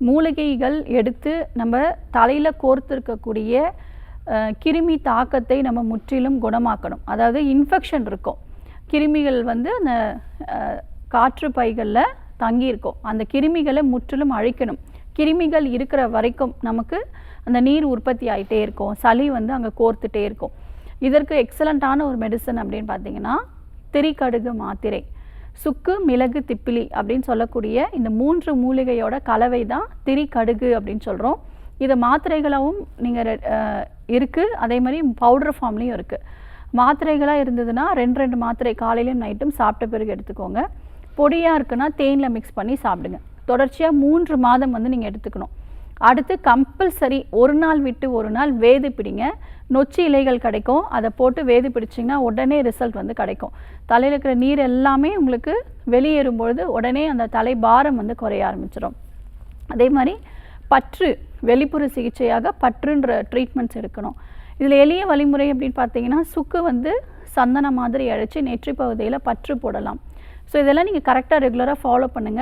மூலிகைகள் எடுத்து நம்ம தலையில் கோர்த்துருக்கக்கூடிய கிருமி தாக்கத்தை நம்ம முற்றிலும் குணமாக்கணும். அதாவது இன்ஃபெக்ஷன் இருக்கும், கிருமிகள் வந்து அந்த காற்று பைகளில் தங்கியிருக்கும், அந்த கிருமிகளை முற்றிலும் அழிக்கணும். கிருமிகள் இருக்கிற வரைக்கும் நமக்கு அந்த நீர் உற்பத்தி ஆகிட்டே இருக்கும், சளி வந்து அங்கே கோர்த்துட்டே இருக்கும். இதற்கு எக்ஸலண்ட்டான ஒரு மெடிசன் அப்படின்னு பார்த்தீங்கன்னா திரிகடுகு மாத்திரை. சுக்கு, மிளகு, திப்பிலி அப்படின்னு சொல்லக்கூடிய இந்த 3 மூலிகையோட கலவை தான் திரிகடுகு அப்படின்னு சொல்கிறோம். இது மாத்திரைகளாகவும் நீங்கள் இருக்குது, அதே மாதிரி பவுடர் ஃபார்ம்லேயும் இருக்குது. மாத்திரைகளாக இருந்ததுன்னா 2 மாத்திரை காலையிலும் நைட்டும் சாப்பிட்ட பிறகு எடுத்துக்கோங்க. பொடியாக இருக்குன்னா தேனில் மிக்ஸ் பண்ணி சாப்பிடுங்க. தொடர்ச்சியாக 3 மாதம் வந்து நீங்கள் எடுத்துக்கணும். அடுத்து கம்பல்சரி ஒரு நாள் விட்டு ஒரு நாள் வேது பிடிங்க. நொச்சி இலைகள் கிடைக்கும், அதை போட்டு வேது பிடிச்சிங்கன்னா உடனே ரிசல்ட் வந்து கிடைக்கும். தலையில் இருக்கிற நீர் எல்லாமே உங்களுக்கு வெளியேறும்பொழுது உடனே அந்த தலை பாரம் வந்து குறைய ஆரம்பிச்சிடும். அதே மாதிரி பற்று, வெளிப்புற சிகிச்சையாக பற்றுன்ற ட்ரீட்மெண்ட்ஸ் எடுக்கணும். இதில் எளிய வழிமுறை அப்படின்னு பார்த்தீங்கன்னா சுக்கு வந்து சந்தனம் மாதிரி அழைச்சி நெற்றி பகுதியில் பற்று போடலாம். ஸோ இதெல்லாம் நீங்கள் கரெக்டாக ரெகுலராக ஃபாலோ பண்ணுங்கள்.